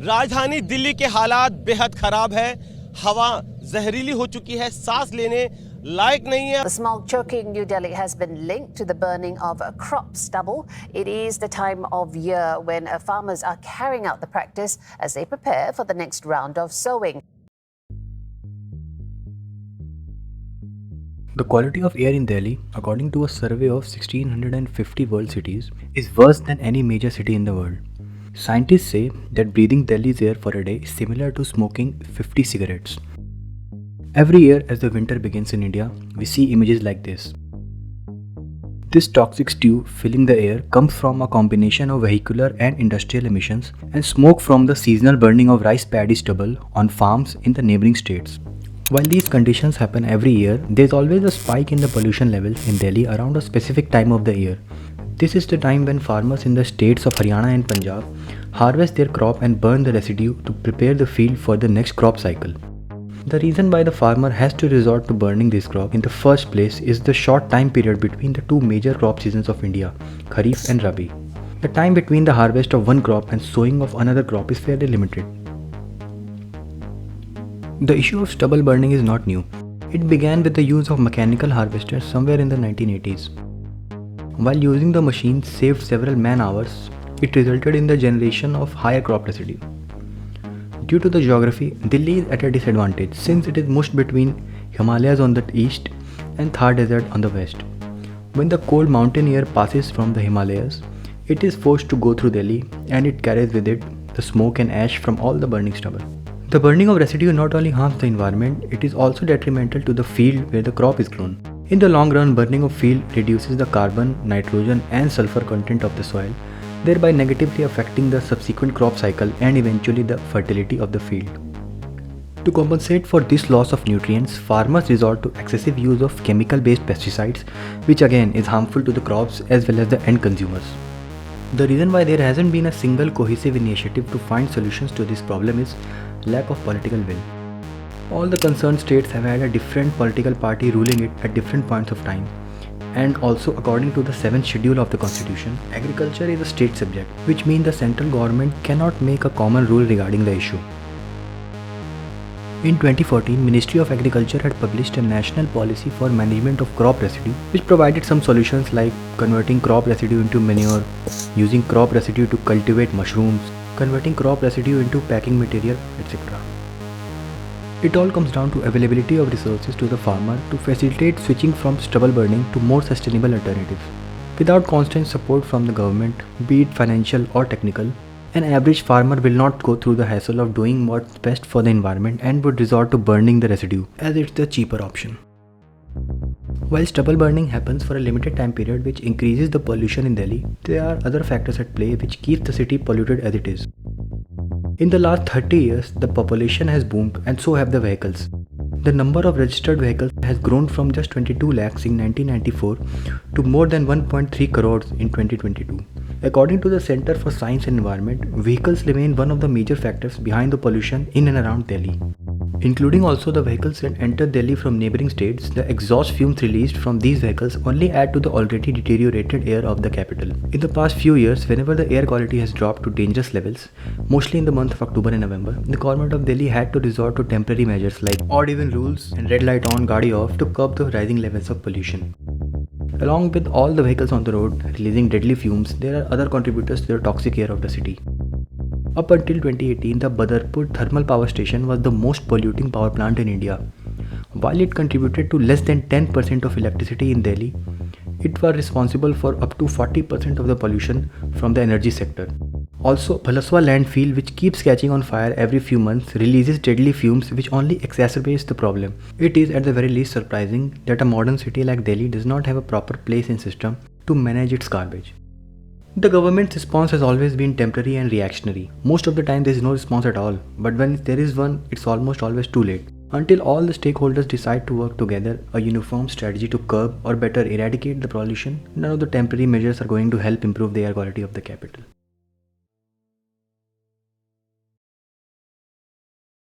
राजधानी दिल्ली के हालात बेहद खराब है। हवा जहरीली हो चुकी है, सांस लेने लायक नहीं है। The smog choking New Delhi has been linked to the burning of crop stubble. It is the time of year when farmers are carrying out the practice as they prepare for the next round of sowing. The quality of air in Delhi, according to a survey of 1650 world cities, is worse than any major city in the world. Scientists say that breathing Delhi's air for a day is similar to smoking 50 cigarettes. Every year as the winter begins in India, we see images like this. This toxic stew filling the air comes from a combination of vehicular and industrial emissions and smoke from the seasonal burning of rice paddy stubble on farms in the neighboring states. While these conditions happen every year, there is always a spike in the pollution levels in Delhi around a specific time of the year. This is the time when farmers in the states of Haryana and Punjab harvest their crop and burn the residue to prepare the field for the next crop cycle. The reason why the farmer has to resort to burning this crop in the first place is the short time period between the two major crop seasons of India, Kharif and Rabi. The time between the harvest of one crop and sowing of another crop is fairly limited. The issue of stubble burning is not new. It began with the use of mechanical harvesters somewhere in the 1980s. While using the machine saved several man-hours, it resulted in the generation of higher crop residue. Due to the geography, Delhi is at a disadvantage since it is mushed between Himalayas on the east and Thar Desert on the west. When the cold mountain air passes from the Himalayas, it is forced to go through Delhi and it carries with it the smoke and ash from all the burning stubble. The burning of residue not only harms the environment, it is also detrimental to the field where the crop is grown. In the long run, burning of field reduces the carbon, nitrogen and sulfur content of the soil, thereby negatively affecting the subsequent crop cycle and eventually the fertility of the field. To compensate for this loss of nutrients, farmers resort to excessive use of chemical-based pesticides, which again is harmful to the crops as well as the end consumers. The reason why there hasn't been a single cohesive initiative to find solutions to this problem is lack of political will. All the concerned states have had a different political party ruling it at different points of time. And also, according to the 7th schedule of the constitution, agriculture is a state subject, which means the central government cannot make a common rule regarding the issue. In 2014, Ministry of Agriculture had published a national policy for management of crop residue, which provided some solutions like converting crop residue into manure, using crop residue to cultivate mushrooms, converting crop residue into packing material, etc. It all comes down to availability of resources to the farmer to facilitate switching from stubble burning to more sustainable alternatives. Without constant support from the government, be it financial or technical, an average farmer will not go through the hassle of doing what's best for the environment and would resort to burning the residue, as it's the cheaper option. While stubble burning happens for a limited time period which increases the pollution in Delhi, there are other factors at play which keep the city polluted as it is. In the last 30 years, the population has boomed and so have the vehicles. The number of registered vehicles has grown from just 22 lakhs in 1994 to more than 1.3 crores in 2022. According to the Center for Science and Environment, vehicles remain one of the major factors behind the pollution in and around Delhi. Including also the vehicles that enter Delhi from neighboring states, the exhaust fumes released from these vehicles only add to the already deteriorated air of the capital. In the past few years, whenever the air quality has dropped to dangerous levels, mostly in the month of October and November, the government of Delhi had to resort to temporary measures like odd even rules and red light on, gaadi off to curb the rising levels of pollution. Along with all the vehicles on the road releasing deadly fumes, there are other contributors to the toxic air of the city. Up until 2018, the Badarpur thermal power station was the most polluting power plant in India. While it contributed to less than 10% of electricity in Delhi, it was responsible for up to 40% of the pollution from the energy sector. Also, Bhalaswa landfill, which keeps catching on fire every few months, releases deadly fumes which only exacerbates the problem. It is at the very least surprising that a modern city like Delhi does not have a proper place in system to manage its garbage. The government's response has always been temporary and reactionary. Most of the time there is no response at all, but when there is one, it's almost always too late. Until all the stakeholders decide to work together, a uniform strategy to curb or better eradicate the pollution, none of the temporary measures are going to help improve the air quality of the capital.